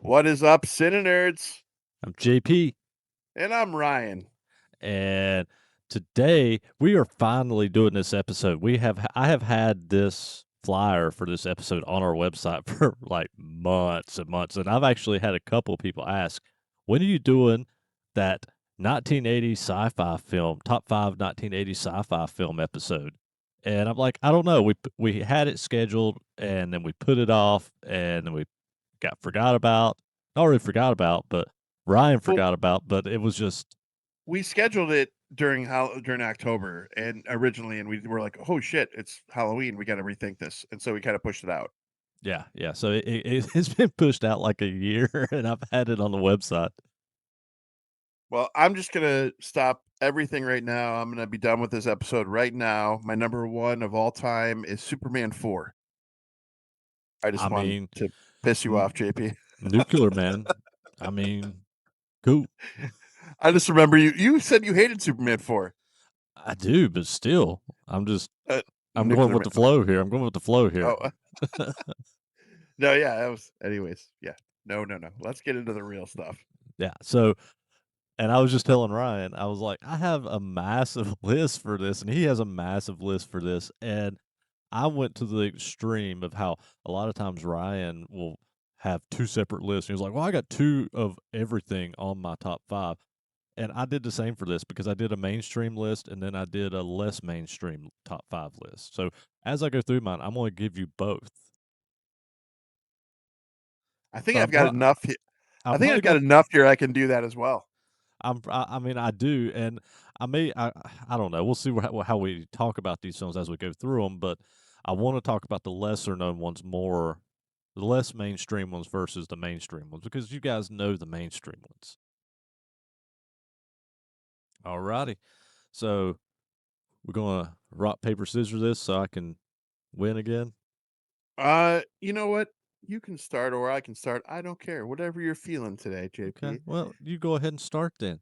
What is up, CineNerds? I'm JP, And I'm Ryan. and today we are finally doing this episode. I have had this flyer for this episode on our website for like months and months, and I've actually had a couple people ask, "When are you doing that 1980s sci-fi film, top 5 1980s sci-fi film episode?" And I'm like, "I don't know. We had it scheduled and then we put it off and then we got forgot about. Not really forgot about, but Ryan Well, forgot about, but it was just we scheduled it during October and originally, and we were like, "Oh shit, it's Halloween. We got to rethink this," and so we kind of pushed it out. yeah, yeah. So it's been pushed out like a year, and I've had it on the website. Well, I'm just gonna stop everything right now. I'm gonna be done with this episode right now. My number one of all time is Superman 4. I just I want mean, to piss you n- off, JP. nuclear man. I mean, cool. I just remember you said you hated Superman 4. I do, but still, I'm going Nuclear with man. the flow here. I'm going with the flow here. Oh, no, yeah, that was anyways. Yeah. No. Let's get into the real stuff. Yeah. So, and I was just telling Ryan, I was like, I have a massive list for this, and he has a massive list for this, and I went to the extreme of how a lot of times Ryan will have two separate lists. He was like, "Well, I got two of everything on my top 5." And I did the same for this because I did a mainstream list and then I did a less mainstream top 5 list. So as I go through mine, I'm going to give you both. I think So I've got enough. I I'm think probably I've got going. enough here. I can do that as well. I mean, I do, and I don't know. We'll see how we talk about these films as we go through them. But I want to talk about the lesser known ones more, the less mainstream ones versus the mainstream ones, because you guys know the mainstream ones. Alrighty, so we're gonna rock paper scissors this so I can win again. You know what? You can start or I can start. I don't care. Whatever you're feeling today, Okay, JP. well you go ahead and start then.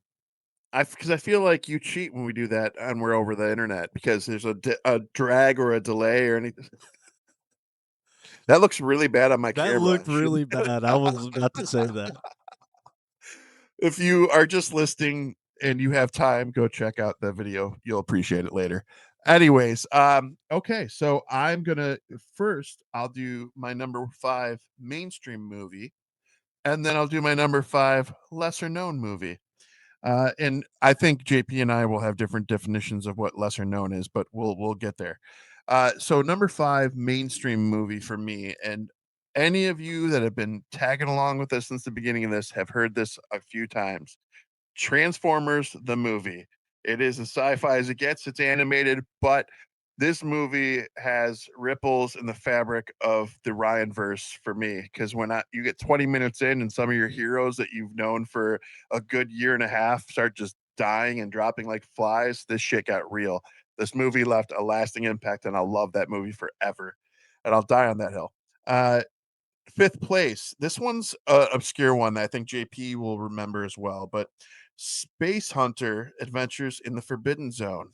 Because I feel like you cheat when we do that and we're over the internet because there's a drag or a delay or anything. That looks really bad on my That camera. looked really bad. I was about to say that. If you are just listening and you have time, go check out the video. You'll appreciate it later. Anyways, okay, so I'm gonna first I'll do my number 5 mainstream movie, and then I'll do my number 5 lesser known movie. And I think JP and I will have different definitions of what lesser known is, but we'll get there. So number 5 mainstream movie for me, and any of you that have been tagging along with us since the beginning of this have heard this a few times. Transformers the movie. It is as sci-fi as it gets. It's animated, but this movie has ripples in the fabric of the Ryan verse for me. Because you get 20 minutes in, and some of your heroes that you've known for a good year and a half start just dying and dropping like flies, this shit got real. This movie left a lasting impact, and I'll love that movie forever. And I'll die on that hill. Fifth place. This one's a obscure one that I think JP will remember as well, but Space Hunter: Adventures in the Forbidden Zone.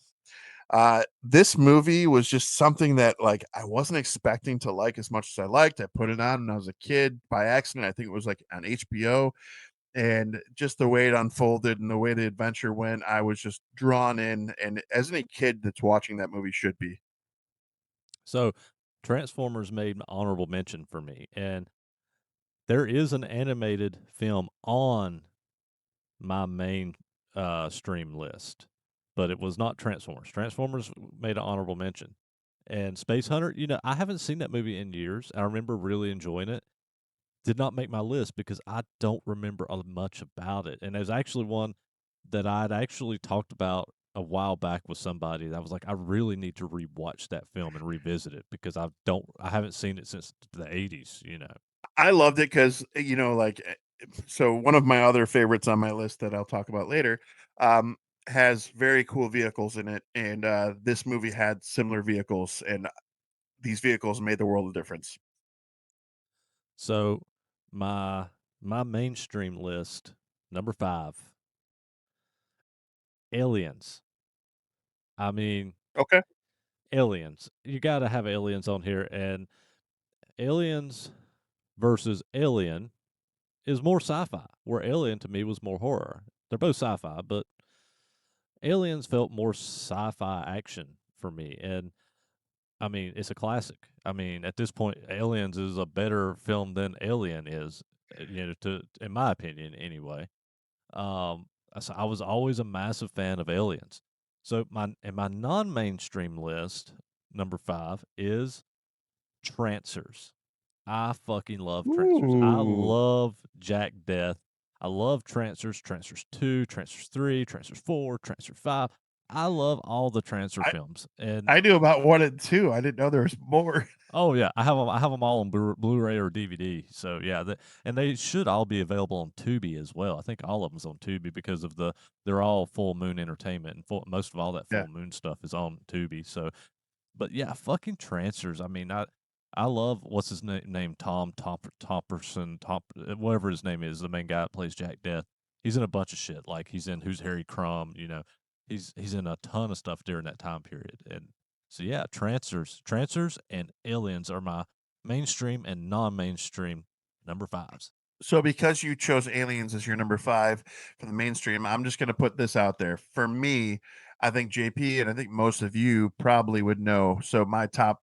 This movie was just something that like I wasn't expecting to like as much as I liked. I put it on when I was a kid by accident. I think it was like on HBO, and just the way it unfolded and the way the adventure went, I was just drawn in. And as any kid that's watching that movie should be. So Transformers made an honorable mention for me. And there is an animated film on my main stream list, but it was not Transformers. Transformers made an honorable mention. And Space Hunter, I haven't seen that movie in years. I remember really enjoying it. Did not make my list because I don't remember much about it. And there's actually one that I'd actually talked about a while back with somebody that I was like, I really need to rewatch that film and revisit it because I haven't seen it since the 80s. I loved it because so one of my other favorites on my list that I'll talk about later has very cool vehicles in it, and this movie had similar vehicles, and these vehicles made the world of difference. So my mainstream list, number 5, Aliens. I mean, Okay. aliens. You got to have aliens on here, and Aliens versus Alien is more sci-fi, where Alien to me was more horror. They're both sci-fi, but Aliens felt more sci-fi action for me, and I mean, it's a classic. I mean, at this point, Aliens is a better film than Alien is, to in my opinion, anyway. So I was always a massive fan of Aliens. So my non-mainstream list, number 5 is Trancers. I fucking love Trancers. I Ooh. love Jack Death. I love Trancers, Trancers 2, Trancers 3, Trancers 4, Trancers 5. I love all the Trancer I films. And I knew about 1 and 2. I didn't know there was more. oh yeah, I have them all on Blu-ray or DVD. So yeah, and they should all be available on Tubi as well. I think all of them's on Tubi because of they're all Full Moon Entertainment, and most of all that Yeah. Full Moon stuff is on Tubi. So, but yeah, fucking Trancers. I mean, I love what's his name, Tom Topperson, whatever his name is, the main guy that plays Jack Death. He's in a bunch of shit. Like he's in Who's Harry Crumb. He's in a ton of stuff during that time period. And so yeah, Trancers and Aliens are my mainstream and non-mainstream number fives. So because you chose Aliens as your number 5 for the mainstream, I'm just gonna put this out there. For me, I think JP and I think most of you probably would know. So my top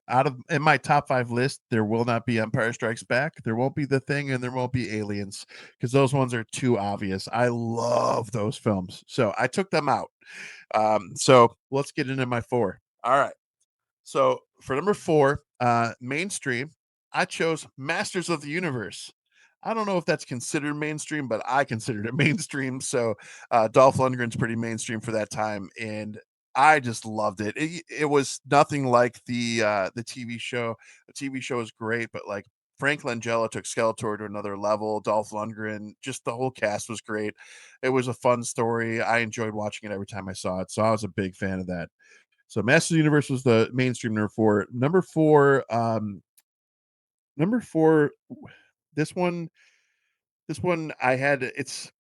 out of in my top 5 list, there will not be Empire Strikes Back, there won't be The Thing, and there won't be Aliens because those ones are too obvious. I love those films, so I took them out. So let's get into my 4. All right. So for number 4, mainstream, I chose Masters of the Universe. I don't know if that's considered mainstream, but I considered it mainstream. So Dolph Lundgren's pretty mainstream for that time, and I just loved it. It was nothing like the TV show. The TV show is great, but like Frank Langella took Skeletor to another level. Dolph Lundgren, just the whole cast was great. It was a fun story. I enjoyed watching it every time I saw it, so I was a big fan of that. So Masters of the Universe was the mainstream number 4. Number 4, this one this one I had it's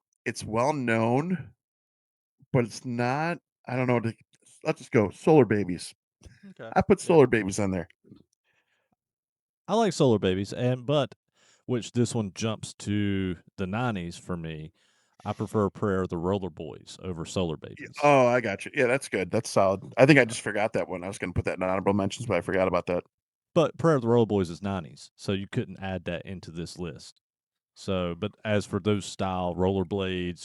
well known, but it's not I don't know, let's just go Solar Babies. Okay. I put Yeah. Solar Babies on there. I like Solar Babies, but which this one jumps to the 90s for me. I prefer Prayer of the Roller Boys over Solar Babies. Oh, I got you. Yeah, that's good. That's solid. I think I just forgot that one. I was gonna put that in honorable mentions, but I forgot about that. But Prayer of the Roller Boys is 90s, so you couldn't add that into this list. So, but as for those style rollerblades,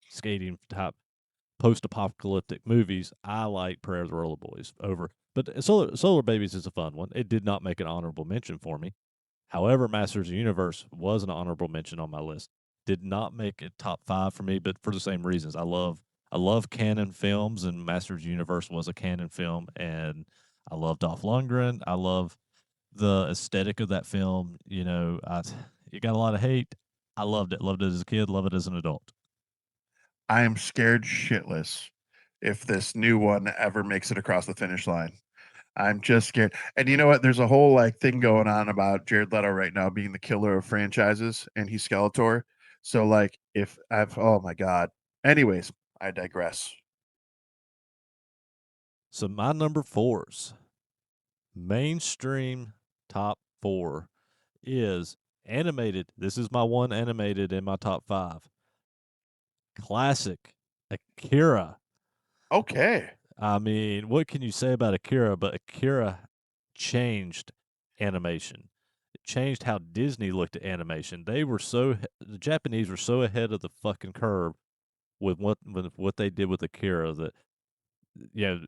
skating type post-apocalyptic movies, I like Prayer of the Roller Boys over. But Solar Babies is a fun one. It did not make an honorable mention for me. However, Masters of the Universe was an honorable mention on my list. Did not make it top 5 for me, but for the same reasons. I love canon films, and Masters of the Universe was a canon film, and I love Dolph Lundgren. I love the aesthetic of that film. It got a lot of hate. I loved it. Loved it as a kid. Love it as an adult. I am scared shitless if this new one ever makes it across the finish line. I'm just scared. And you know what? There's a whole like thing going on about Jared Leto right now being the killer of franchises, and he's Skeletor. So like, if I've oh my god. Anyways, I digress. So my number fours, mainstream top 4 is animated. This is my one animated in my top 5. Classic Akira. Okay. I mean, what can you say about Akira? But Akira changed animation. It changed how Disney looked at animation. The Japanese were so ahead of the fucking curve with what they did with Akira that you know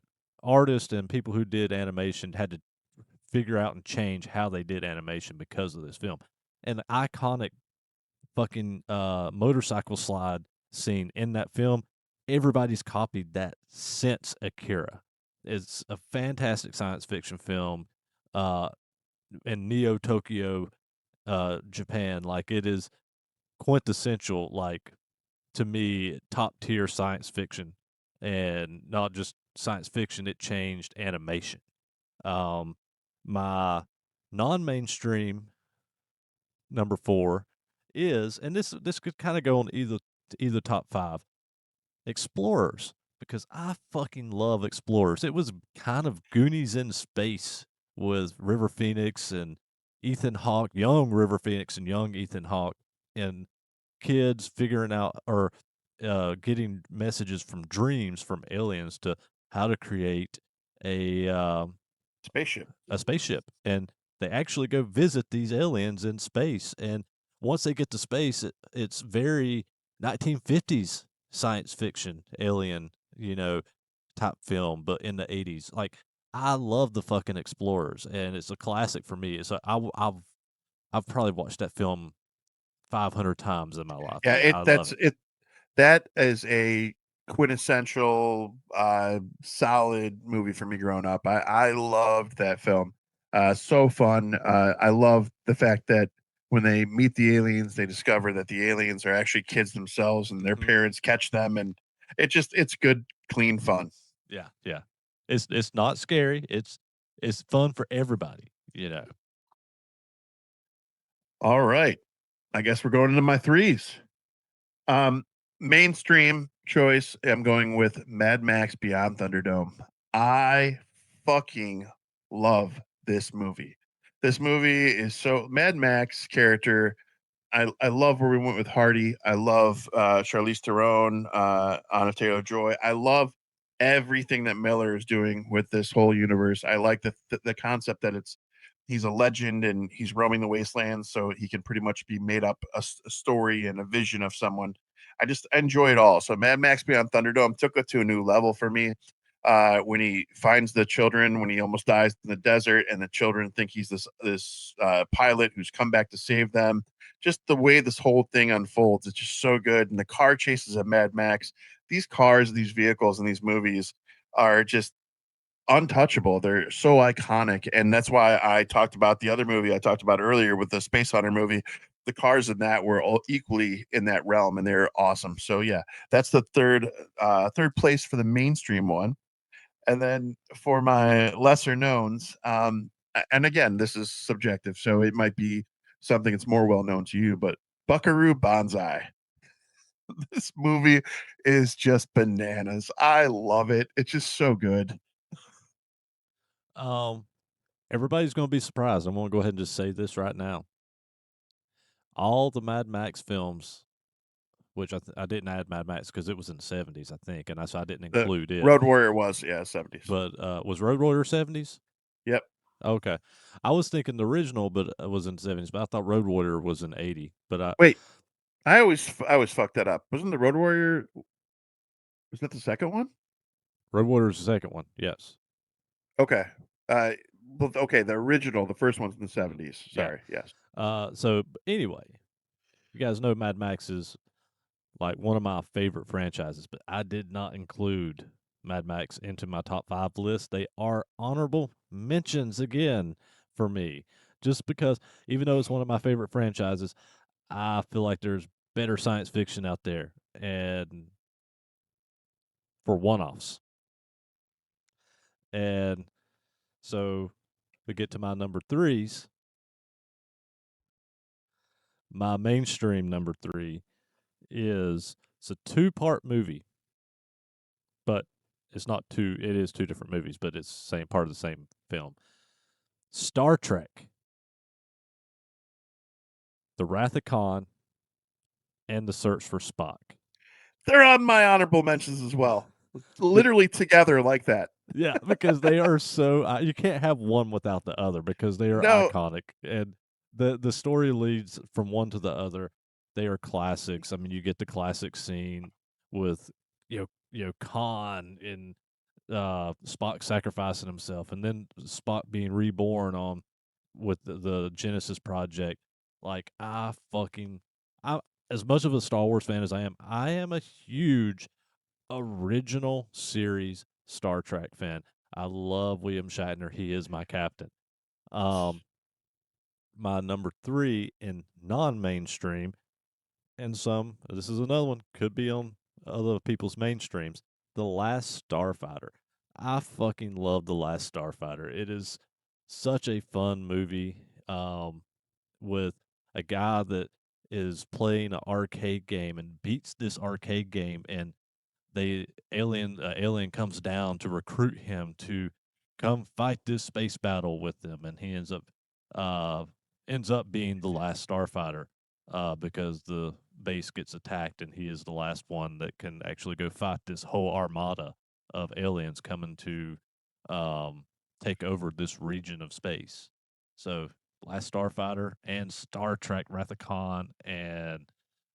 artists and people who did animation had to figure out and change how they did animation because of this film. And the iconic fucking motorcycle slide scene in that film, everybody's copied that since Akira. It's a fantastic science fiction film uh, in Neo Tokyo, Japan. Like it is quintessential, like to me, top tier science fiction, and not just science fiction. It changed animation. Um, my non-mainstream number 4 is, and this could kind of go on either top 5, Explorers, because I fucking love Explorers. It was kind of Goonies in space with River Phoenix and Ethan Hawke, young River Phoenix and young Ethan Hawke, and kids figuring out or getting messages from dreams from aliens to how to create a um, Spaceship. a spaceship, and they actually go visit these aliens in space. And once they get to space, it's very 1950s science fiction alien, type film, but in the 80s. Like I love the fucking Explorers, and it's a classic for me. I've probably watched that film 500 times in my life. Yeah, Like I love it. that is a quintessential, solid movie for me growing up. I loved that film. So fun. I love the fact that when they meet the aliens, they discover that the aliens are actually kids themselves, and their Mhm. parents catch them, and it's good, clean fun. Yeah, yeah. It's not scary. It's fun for everybody. All right. I guess we're going into my threes. Um, Mainstream choice, I'm going with Mad Max Beyond Thunderdome. I fucking love this movie. This movie is so Mad Max character. I love where we went with Hardy. I love Charlize Theron, Anna Taylor Joy. I love everything that Miller is doing with this whole universe. I like the concept that he's a legend and he's roaming the wastelands, so he can pretty much be made up a story and a vision of someone. I enjoy it all. So Mad Max Beyond Thunderdome took it to a new level for me. When he finds the children, when he almost dies in the desert, and the children think he's this pilot who's come back to save them. Just the way this whole thing unfolds, it's just so good. And the car chases of Mad Max, these cars, these vehicles, in these movies are just untouchable. They're so iconic, and that's why I talked about the other movie I talked about earlier with the Space Hunter movie. The cars in that were all equally in that realm, and they're awesome. So yeah, that's the third place for the mainstream one. And then for my lesser knowns, and again, this is subjective, so it might be something that's more well known to you, but Buckaroo Banzai. This movie is just bananas. I love it. It's just so good. Um, Everybody's gonna be surprised. I'm gonna go ahead and just say this right now. All the Mad Max films, which I didn't add Mad Max because it was in the 70s, I think, and so I didn't The include it. Road Warrior was, yeah, 70s. But was Road Warrior 70s? Yep. Okay, I was thinking the original, but it was in the 70s. But I thought Road Warrior was in 80. But Wait, I always fuck that up. Wasn't the Road Warrior, was that the second one? Road Warrior is the second one. Yes. Okay. Uh, well, okay, the original, the first one's in the 70s. Yeah. Sorry. Yes. So anyway, you guys know Mad Max is like one of my favorite franchises, but I did not include Mad Max into my top 5 list. They are honorable mentions again for me, just because even though it's one of my favorite franchises, I feel like there's better science fiction out there, and for one-offs. And so we get to my number threes. My mainstream number three is it's a two-part movie, but it's not two. It is two different movies, but it's same part of the same film. Star Trek, The Wrath of Khan, and The Search for Spock. They're on my honorable mentions as well. Be- Literally together like that. yeah, because they are so you can't have one without the other because they are No, iconic, and the story leads from one to the other. They are classics. I mean, you get the classic scene with Khan and Spock sacrificing himself, and then Spock being reborn on with the Genesis project. Like I as much of a Star Wars fan as I am a huge original series Star Trek fan. I love William Shatner. He is my captain. Um, my number three in non-mainstream, and this is another one could be on other people's mainstreams. The Last Starfighter. I fucking love The Last Starfighter. It is such a fun movie. With a guy that is playing an arcade game and beats this arcade game, and alien comes down to recruit him to come fight this space battle with them, and he uh ends up being the last starfighter because base gets attacked, and he is the last one that can actually go fight this whole armada of aliens coming to um, take over this region of space. So, Last Starfighter and Star Trek Wrath of Khan and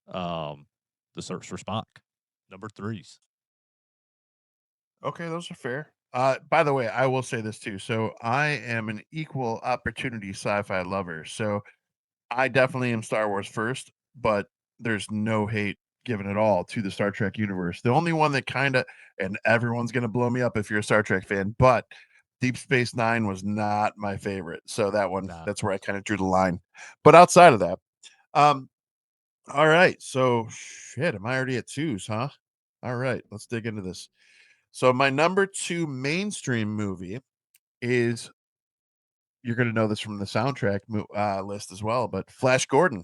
The Search for Spock, number threes. Okay, those are fair. By the way, I will say this too. So I am an equal opportunity sci-fi lover. So I definitely am Star Wars first, but there's no hate given at all to the Star Trek universe. The only one that kind of, and everyone's going to blow me up if you're a Star Trek fan, but Deep Space Nine was not my favorite. So that one, Nah, that's where I kind of drew the line. But outside of that, um, all right. So shit, am I already at twos, huh? All right, let's dig into this. So my number two mainstream movie is, you're going to know this from the soundtrack list as well, but Flash Gordon.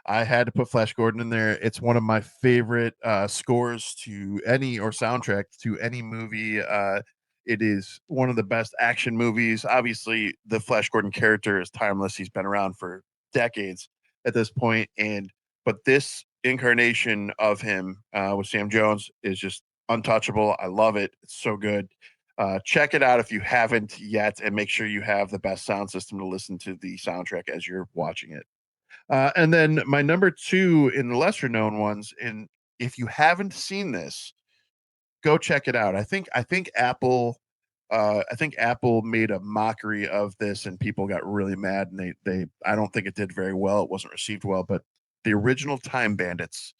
I had to put Flash Gordon in there. It's one of my favorite scores to any, or soundtrack to any movie. It is one of the best action movies. Obviously, the Flash Gordon character is timeless. He's been around for decades at this point, and but this incarnation of him with Sam Jones is just untouchable. I love it. It's so good. Check it out if you haven't yet, and make sure you have the best sound system to listen to the soundtrack as you're watching it. And then my number two in the lesser known ones, and if you haven't seen this, go check it out. I think Apple made a mockery of this, and people got really mad, and they I don't think it did very well. It wasn't received well, but the original Time Bandits.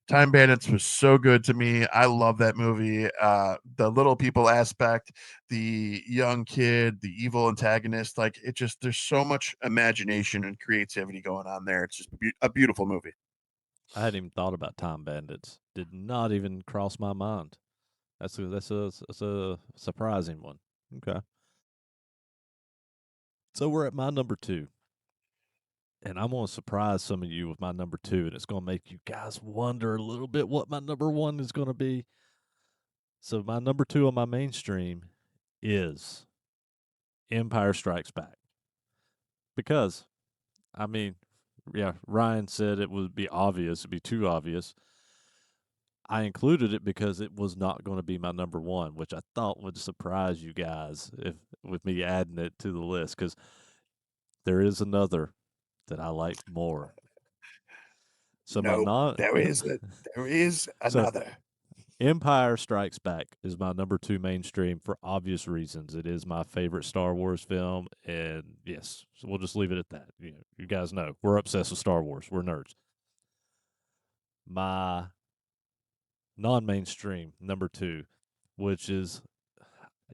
Time Bandits was so good to me. I love that movie. The little people aspect, the young kid, the evil antagonist, like it just, there's so much imagination and creativity going on there. It's just a beautiful movie. I hadn't even thought about Time Bandits. Did not even cross my mind. That's a surprising one. Okay, so we're at my number two, and I'm gonna surprise some of you with my number two, and it's gonna make you guys wonder a little bit what my number one is gonna be. So my number two on my mainstream is Empire Strikes Back, because I mean, yeah, Ryan said it would be obvious, it'd be too obvious. I included it because it was not going to be my number one, which I thought would surprise you guys if with me adding it to the list, because there is another that I like more. So my Nope, non there is so another. Empire Strikes Back is my number two mainstream for obvious reasons. It is my favorite Star Wars film, and yes, so we'll just leave it at that. You guys know we're obsessed with Star Wars. We're nerds. My non-mainstream number two, which is,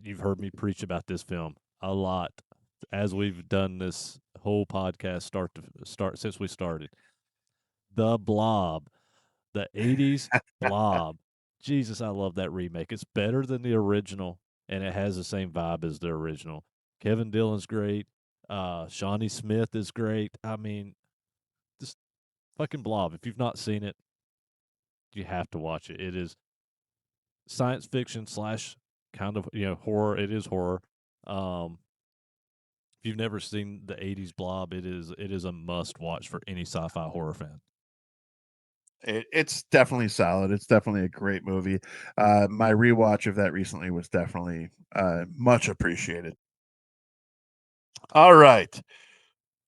you've heard me preach about this film a lot as we've done this whole podcast start since we started. The Blob, the 80's Blob. Jesus, I love that remake. It's better than the original, and it has the same vibe as the original. Kevin Dillon's great. Shawnee Smith is great. I mean, just fucking Blob. If you've not seen it, you have to watch it. It is science fiction slash kind of horror. It is horror. Um, if you've never seen the 80's Blob, it is a must watch for any sci-fi horror fan. It's definitely solid. It's definitely a great movie. My rewatch of that recently was definitely much appreciated. All right.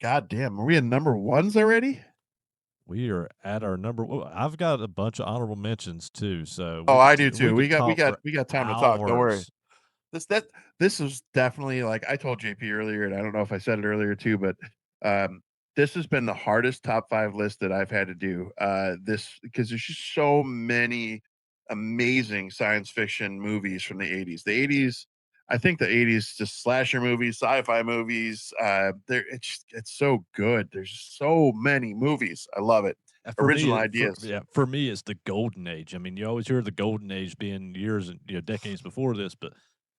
God damn, are we in number ones already? We are at our number. I've got a bunch of honorable mentions too, so Oh, I do we too. could talk for We got time to talk. Don't worry. hours. This that this is definitely, like I told JP earlier, and I don't know if I said it earlier too, but um, this has been the hardest top five list that I've had to do. This, because there's just so many amazing science fiction movies from the 80's. The 80's, I think the 80's, just slasher movies, sci-fi movies. It's so good. There's just so many movies. I love it. For me, Original ideas. for me, it's the golden age. I mean, you always hear the golden age being years and decades before this, but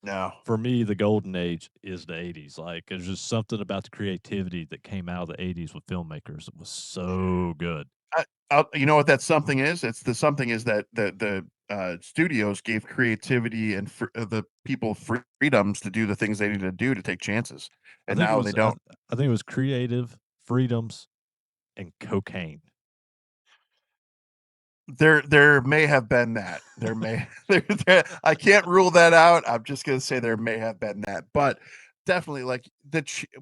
No, for me, the golden age is the 80's. Like, there's just something about the creativity that came out of the 80's with filmmakers that was so good. you know what that something is? It's the something is that studios gave creativity and the people freedoms to do the things they needed to do to take chances, I and think it now they was I, don't. I think it was creative freedoms and cocaine. There may have been that. There may I can't rule that out. I'm just gonna say there may have been that, but definitely like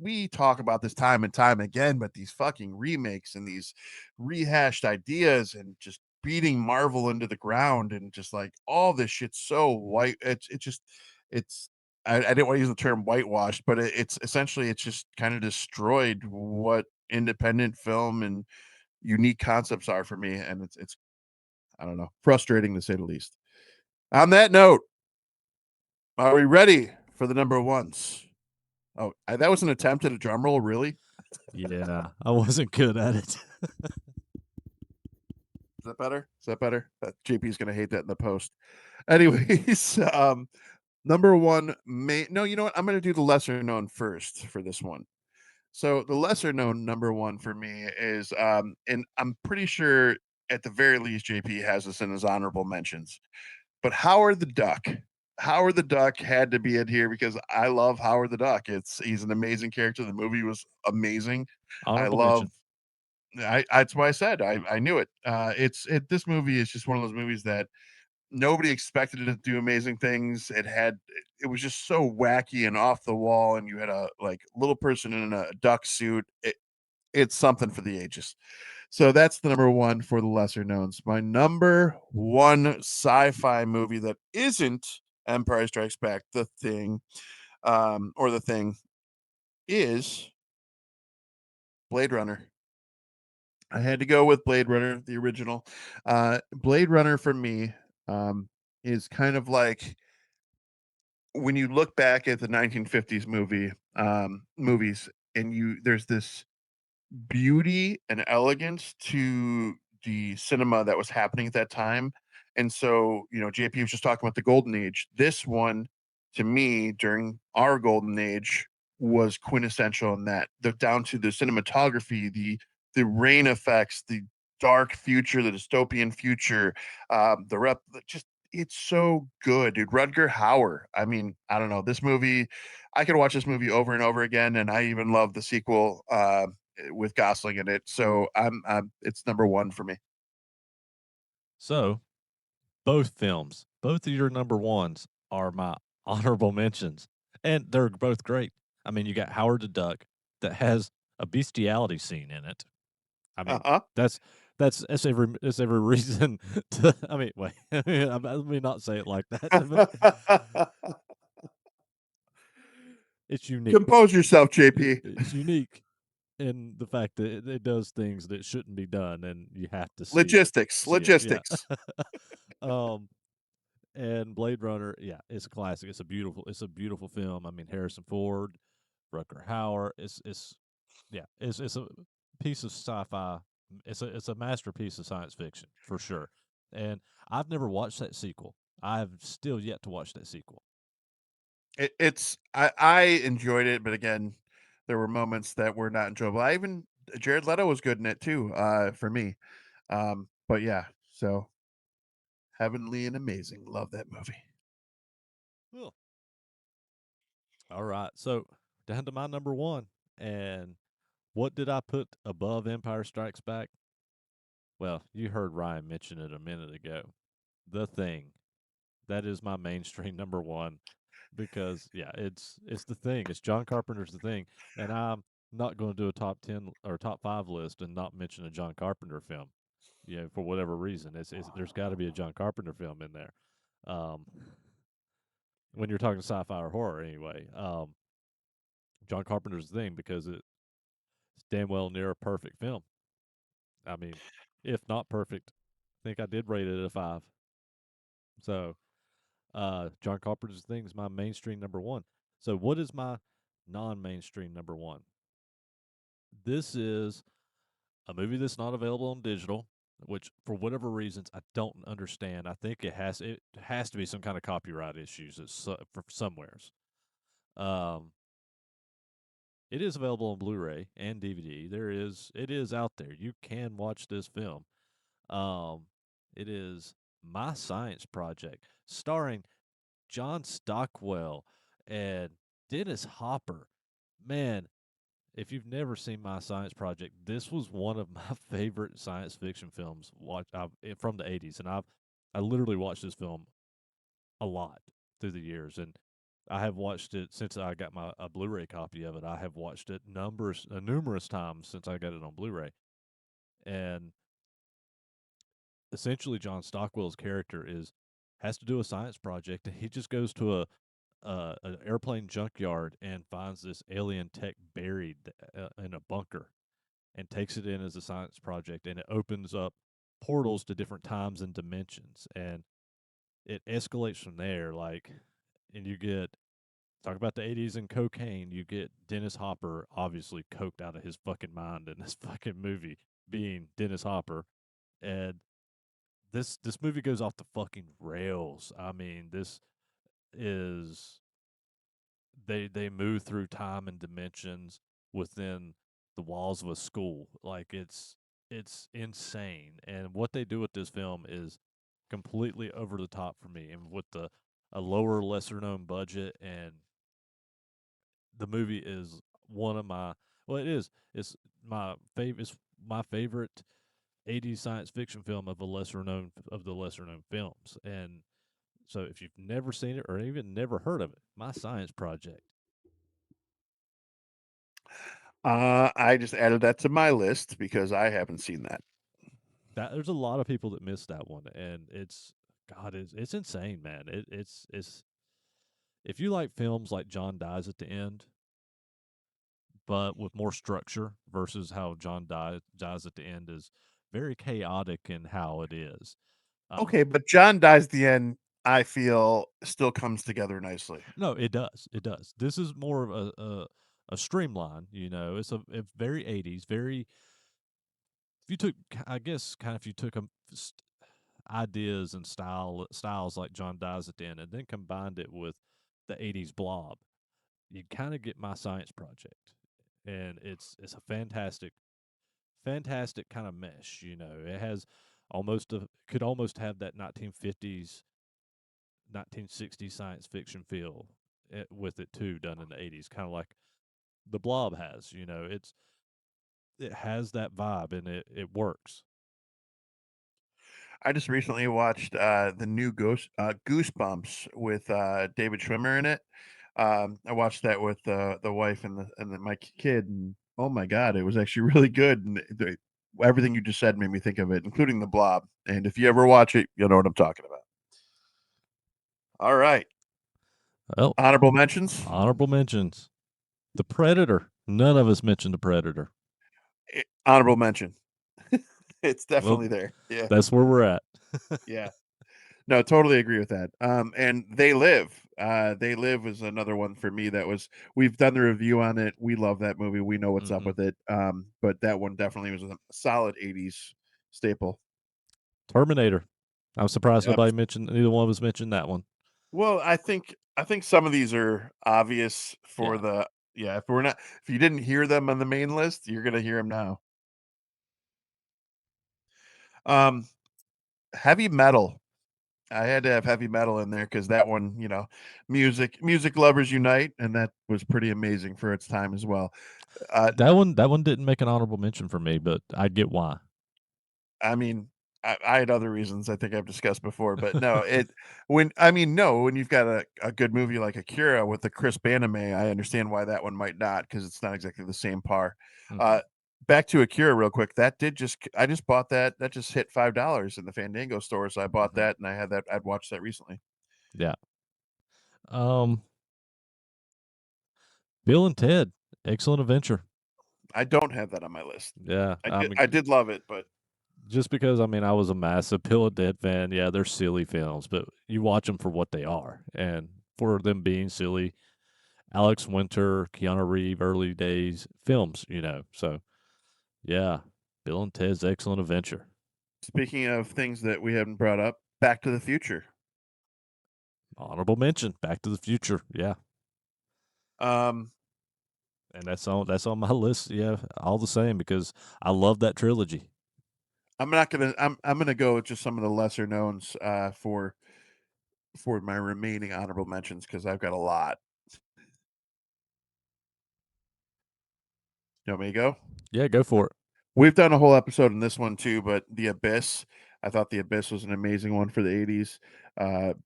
we talk about this time and time again, but these fucking remakes and these rehashed ideas and just beating Marvel into the ground and just like all this shit's so white. It's I didn't want to use the term whitewashed, but it's essentially it's just kind of destroyed what independent film and unique concepts are for me, and it's I don't know, frustrating to say the least. On that note, are we ready for the number ones? Oh, that was an attempt at a drum roll, really? Yeah, I wasn't good at it. Is that better? Is that better? JP's gonna hate that in the post. Anyways, number one no, you know what? I'm gonna do the lesser known first for this one. So the lesser known number one for me is and I'm pretty sure at the very least JP has this in his honorable mentions. But Howard the Duck. Howard the Duck had to be in here because I love Howard the Duck. He's an amazing character. The movie was amazing. I Honorable love mention. I that's why I said I knew it. This movie is just one of those movies that nobody expected it to do amazing things. It was just so wacky and off the wall, and you had a like little person in a duck suit. It's something for the ages. So that's the number one for the lesser knowns. My number one sci-fi movie that isn't Empire Strikes Back, The Thing, or The Thing, is Blade Runner. I had to go with Blade Runner, the original. Blade Runner for me is kind of like when you look back at the 1950s movies, and you there's this beauty and elegance to the cinema that was happening at that time. And so, JP was just talking about the golden age. This one, to me, during our golden age, was quintessential in that the down to the cinematography, the rain effects, the dark future, the dystopian future, just it's so good, dude. Rutger Hauer. I mean, I don't know. This movie, I could watch this movie over and over again, and I even love the sequel. With Gosling in it. So I'm it's number one for me. So, both films, both of your number ones are my honorable mentions, and they're both great. I mean, you got Howard the Duck that has a bestiality scene in it. I mean, Uh-huh. that's that's every reason to. I mean, wait, let me not say it like that. But it's unique. Compose yourself, JP. It's unique in the fact that it does things that shouldn't be done, and you have to Logistics, see it. Yeah. logistics. um, and Blade Runner, yeah, it's a classic. It's a beautiful film. I mean, Harrison Ford, Rutger Hauer. It's yeah, it's a piece of sci-fi. It's a masterpiece of science fiction for sure. And I've never watched that sequel. I've still yet to watch that sequel. I enjoyed it, but again, there were moments that were not enjoyable. I even Jared Leto was good in it too, for me. But yeah, so heavenly and amazing. Love that movie. Cool. All right, so down to my number one, and what did I put above Empire Strikes Back? Well, you heard Ryan mention it a minute ago. The Thing. That is my mainstream number one because yeah, it's the thing. It's John Carpenter's The Thing, and I'm not going to do a top 10 or top 5 list and not mention a John Carpenter film. Yeah, for whatever reason, there's got to be a John Carpenter film in there. Um, when you're talking sci-fi or horror, anyway, John Carpenter's The Thing because it's damn well near a perfect film. I mean, if not perfect, I think I did rate it a 5. So John Carpenter's Thing is my mainstream number one. So what is my non-mainstream number one? This is a movie that's not available on digital, which for whatever reasons I don't understand. I think it has to be some kind of copyright issues for somewheres. Um, it is available on Blu-ray and DVD. It is out there. You can watch this film. Um, it is My Science Project, starring John Stockwell and Dennis Hopper. Man, if you've never seen my science project, this was one of my favorite science fiction films from the '80s, and I literally watched this film a lot through the years, and I have watched it since I got my a Blu-ray copy of it. I have watched it numerous times since I got it on Blu-ray, and essentially John Stockwell's character is has to do a science project, and he just goes to an airplane junkyard and finds this alien tech buried in a bunker and takes it in as a science project, and it opens up portals to different times and dimensions, and it escalates from there. Like, and you get talk about the '80s and cocaine. You get Dennis Hopper obviously coked out of his fucking mind in this fucking movie, being Dennis Hopper, and this movie goes off the fucking rails. I mean, this is they move through time and dimensions within the walls of a school. Like it's insane. And what they do with this film is completely over the top for me. And with the a lower, lesser known budget, and the movie is one of my well, it is. It's my favorite '80s science fiction film of the lesser known films. And so if you've never seen it or even never heard of it, My Science Project. I just added that to my list because I haven't seen that. That there's a lot of people that miss that one, and it's insane, man. It's if you like films like John Dies at the End, but with more structure versus how dies at the end is very chaotic in how it is. Okay, but John dies at the end, I feel still comes together nicely. No, it does. It does. This is more of a streamline. You know, it's very '80s. Very. If you took, I guess, kind of if you took ideas and styles like John Dies at the End, and then combined it with the '80s blob, you kind of get My Science Project, and it's a fantastic kind of mesh. You know, it has could almost have that 1950s 1960s science fiction feel with it too, done in the '80s, kind of like the Blob has. You know, it has that vibe, and it works. I just recently watched the new Goosebumps with David Schwimmer in it. I watched that with the wife and my kid, and oh my god, it was actually really good. And everything you just said made me think of it, including the Blob. And if you ever watch it, you'll know what I'm talking about. All right, Well, honorable mentions. honorable mentions: The Predator. None of us mentioned The Predator. Honorable mention. It's Well, definitely there. Yeah, that's where we're at. yeah. No, totally agree with that. And They Live. They Live is another one for me that was we've done the review on it. We love that movie. We know what's up hmm with it. But that one definitely was a solid 80s staple. Terminator. I'm surprised Yep. nobody mentioned neither one of us mentioned that one. Well, I think some of these are obvious for Yeah, the yeah, if you didn't hear them on the main list, you're gonna hear them now. Um, Heavy metal. I had to have heavy metal in there because that one, music lovers unite, and that was pretty amazing for its time as well. Uh, that one didn't make an honorable mention for me, but I get why. I mean, I had other reasons I think I've discussed before, but no, when you've got a good movie like Akira with the crisp anime, I understand why that one might not because it's not exactly the same par. hmm Uh, Back to Akira real quick. I just bought that. That just hit $5 in the Fandango store, so I bought hmm that and I'd watched that recently. Yeah. Um, Bill and Ted, Excellent Adventure. I don't have that on my list. Yeah, I I did mean, I did love it, but just because I mean I was a massive Bill and Ted fan. Yeah, they're silly films, but you watch them for what they are, and for them being silly, Alex Winter, Keanu Reeves, early days films. You know, so yeah, Bill and Ted's Excellent Adventure. speaking of things that we haven't brought up, Back to the Future. Honorable mention, Back to the Future. Yeah, Um, and that's on my list. Yeah, all the same because I love that trilogy. I'm not gonna I'm gonna go with just some of the lesser knowns for my remaining honorable mentions because I've got a lot. You want me to go? Yeah, go for it. We've done a whole episode on this one too, but The Abyss. I thought The Abyss was an amazing one for the 80s.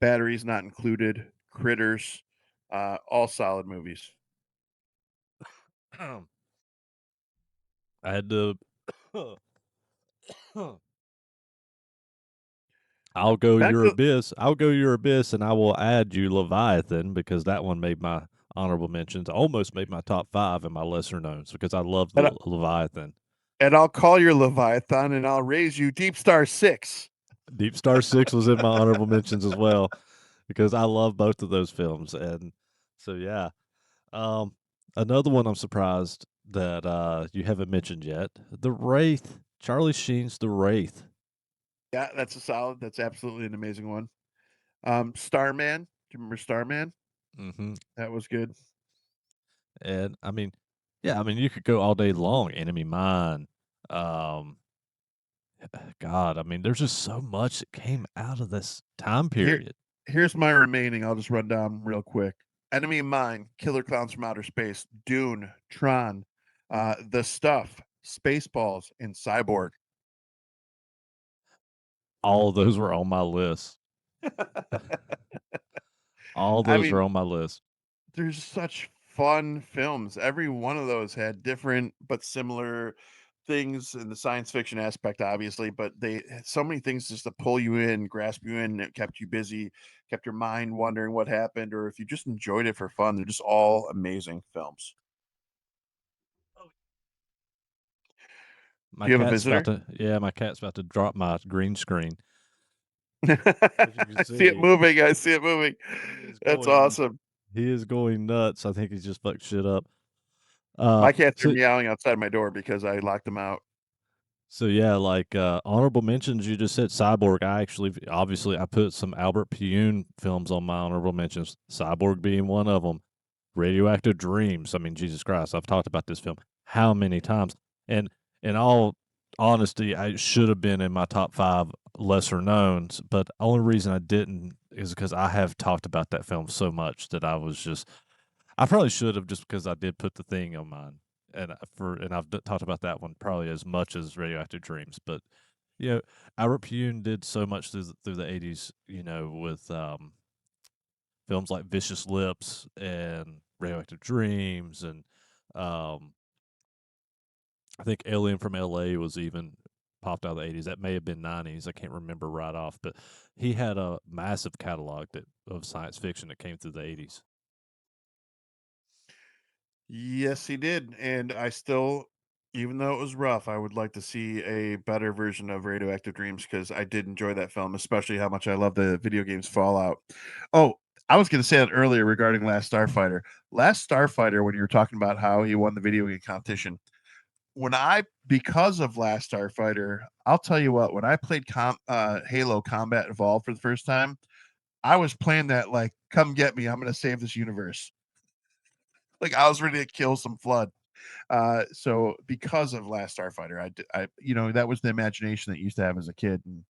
Batteries Not Included, Critters, all solid movies. I had to. I'll go Back your to abyss. I'll go your abyss, and I will add you Leviathan because that one made my honorable mentions. Almost made my top 5 in my lesser knowns because I love and, the Leviathan. I'll call your Leviathan and I'll raise you Deep Star 6. Deep Star 6 was in my honorable mentions as well because I love both of those films. And so, yeah. Um, Another one I'm surprised that you haven't mentioned yet, The Wraith. Charlie Sheen's The Wraith. Yeah, that's a solid. That's absolutely an amazing one. Starman. Do you remember Starman? Mm-hmm. That was good. And I mean, yeah, I mean, you could go all day long. Enemy Mine. Um, God, I mean, there's just so much that came out of this time Here, period. here's my remaining. I'll just run down real quick. Enemy Mine, Killer Clowns from Outer Space, Dune, Tron, The Stuff, Spaceballs, and Cyborg. All of those were on my list. All I those mean, are on my list. there's such fun films. Every one of those had different but similar things in the science fiction aspect, obviously, but they had so many things just to pull you in, grasp you in. It kept you busy, kept your mind wondering what happened, or if you just enjoyed it for fun. They're just all amazing films. My Do you have a cat's about visitor? to, yeah, my cat's about to drop my green screen. As you can I see it see, moving. I see it moving. he is That's going, awesome. he is going nuts. I think he's just fucked shit up. My cats are So meowing outside my door because I locked them out. So yeah, like honorable mentions, you just said Cyborg. I actually, obviously, I put some Albert Pune films on my honorable mentions. Cyborg being one of them. Radioactive Dreams. I mean, Jesus Christ, I've talked about this film how many times? And in all honesty, I should have been in my top 5 lesser knowns, but the only reason I didn't is because I have talked about that film so much that I was just I probably should have just because I did put the thing on mine, and I've talked about that one probably as much as Radioactive Dreams. But you know, Albert Pune did so much through the '80s. You know, with films like Vicious Lips and Radioactive Dreams, and um, I think Alien from L.A. was even popped out of the '80s. That may have been '90s. I can't remember right off, but he had a massive catalog of science fiction that came through the '80s. Yes, he did, and I still even though it was rough, I would like to see a better version of Radioactive Dreams because I did enjoy that film, especially how much I love the video games Fallout. Oh, I was gonna say that earlier regarding Last Starfighter. Last Starfighter, when you were talking about how he won the video game competition, when I because of Last Starfighter, I'll tell you what, when I played Halo Combat Evolved for the first time, I was playing that like, "Come get me, I'm gonna save this universe." Like, I was ready to kill some flood. So because of Last Starfighter, that was the imagination that you used to have as a kid and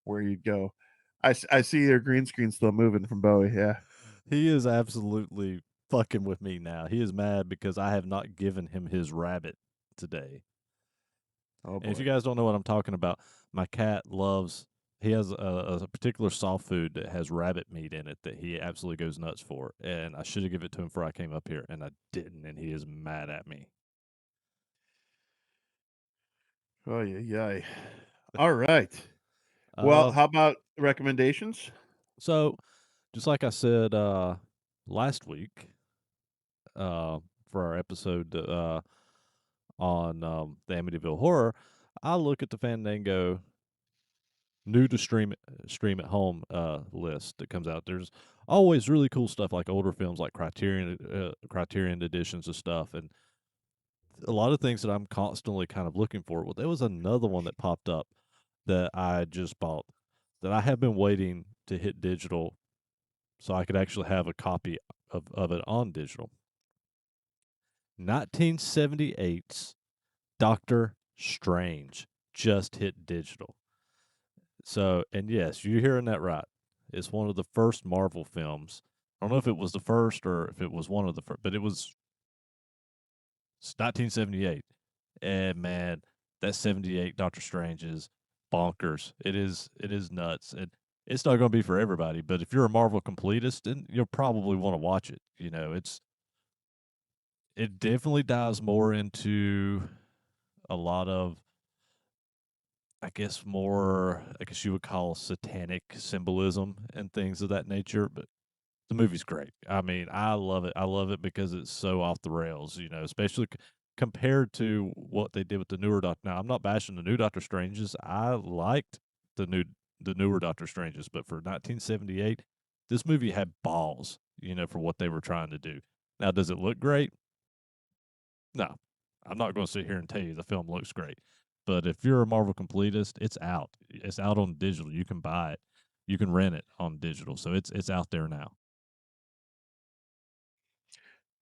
where you'd go. I see your green screen still moving from Bowie. Yeah. He is absolutely fucking with me now. He is mad because I have not given him his rabbit today. Oh And if you boy. guys don't know what I'm talking about, my cat loves. He has a particular soft food that has rabbit meat in it that he absolutely goes nuts for, and I should have given it to him before I came up here, and I didn't, and he is mad at me. Oh yeah, yeah. All right. Well, Uh, how about recommendations? so just like I said last week, uh, for our episode on the Amityville Horror, I look at the Fandango new to stream at home list that comes out. There's always really cool stuff like older films like Criterion editions of stuff, and a lot of things that I'm constantly kind of looking for. Well, there was another one that popped up that I just bought that I have been waiting to hit digital so I could actually have a copy of it on digital. 1978's Doctor Strange just hit digital. So, and yes, you're hearing that right. It's one of the first Marvel films. I don't know if it was the first or if it was one of the first, but it was 1978. And man, that 78 Doctor Strange is bonkers. It is nuts. And it's not going to be for everybody, but if you're a Marvel completist, then you'll probably want to watch it. It definitely dives more into a lot of, I guess you would call satanic symbolism and things of that nature. But the movie's great. I mean, I love it. I love it because it's so off the rails, especially compared to what they did with the newer Doctor. Now, I'm not bashing the new Doctor Stranges. I liked the new the newer Doctor Stranges, but for 1978, this movie had balls, for what they were trying to do. Now, does it look great? No. I'm not going to sit here and tell you the film looks great. But if you're a Marvel completist, it's out. It's out on digital. You can buy it. You can rent it on digital. So it's out there now.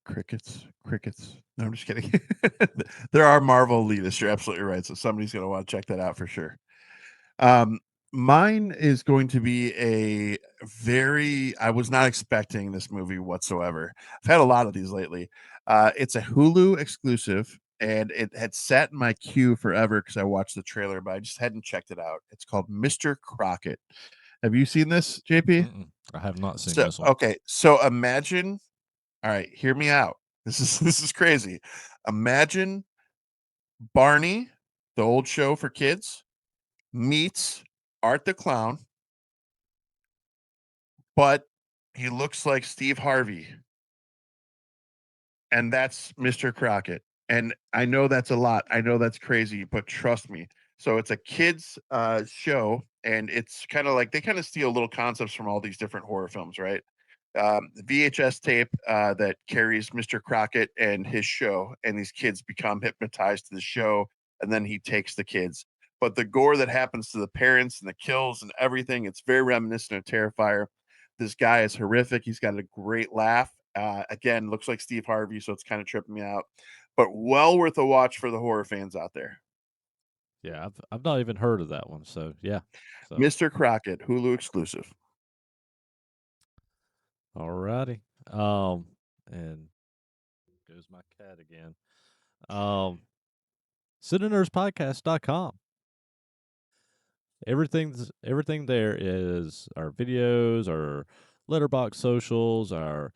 Crickets, crickets. No, I'm just kidding. There are Marvel elitists. You're absolutely right. So somebody's going to want to check that out for sure. Um, Mine is going to be a very, I was not expecting this movie whatsoever. I've had a lot of these lately. It's a Hulu exclusive, and it had sat in my queue forever because I watched the trailer, but I just hadn't checked it out. It's called Mr. Crockett. Have you seen this, JP? Mm-mm. I have not seen So this one. okay, so imagine, all right, hear me out. This is crazy. Imagine Barney, the old show for kids, meets Art the Clown, but he looks like Steve Harvey, and that's Mr. Crockett. And I know that's a lot. I know that's crazy, but trust me. So it's a kids show, and it's kind of like they kind of steal little concepts from all these different horror films, right? The VHS tape that carries Mr. Crockett and his show, and these kids become hypnotized to the show, and then he takes the kids. But the gore that happens to the parents and the kills and everything, it's very reminiscent of Terrifier. This guy is horrific. He's got a great laugh. Again, looks like Steve Harvey, so it's kind of tripping me out. But well worth a watch for the horror fans out there. Yeah, I've not even heard of that one. So yeah. So Mr. Crockett, Hulu exclusive. alrighty. And goes my cat again. CineNerdsPodcast.com. Everything there is our videos, our letterbox socials, our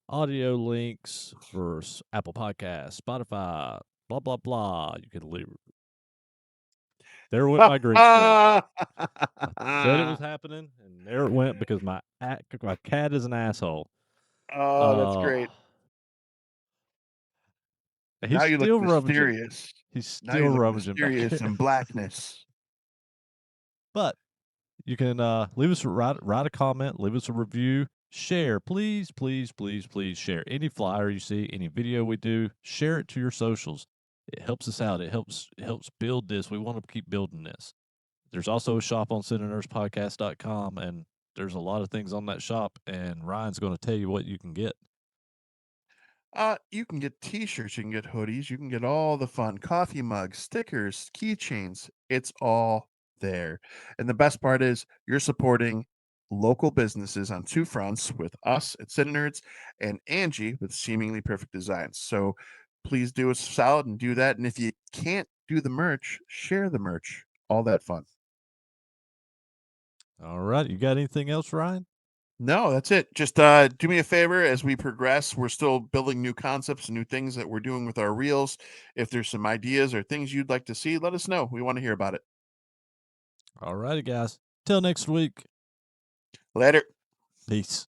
audio links for Apple Podcasts, Spotify, blah blah blah. You can leave. There went my green screen. I said it was happening, and there it went because my cat is an asshole. Oh, that's Uh, great. Now he's you look still rummaging. mysterious. He's Now still you look rummaging back mysterious there. in blackness. But you can leave us write a comment, leave us a review, share, please, please, please, please share any flyer you see, any video we do, share it to your socials. It helps us out. It helps build this. We want to keep building this. There's also a shop on CineNerdsPodcast.com, and there's a lot of things on that shop, and Ryan's going to tell you what you can get. You can get t-shirts, you can get hoodies, you can get all the fun coffee mugs, stickers, keychains. It's all there. And the best part is you're supporting local businesses on two fronts with us at CineNerds and Angie with Seemingly Perfect Designs. So please do us a solid and do that. And if you can't do the merch, share the merch. All that fun. All right. You got anything else, Ryan? No, that's it. Just do me a favor as we progress. We're still building new concepts and new things that we're doing with our reels. If there's some ideas or things you'd like to see, let us know. We want to hear about it. All righty, guys. Till next week. Later. Peace.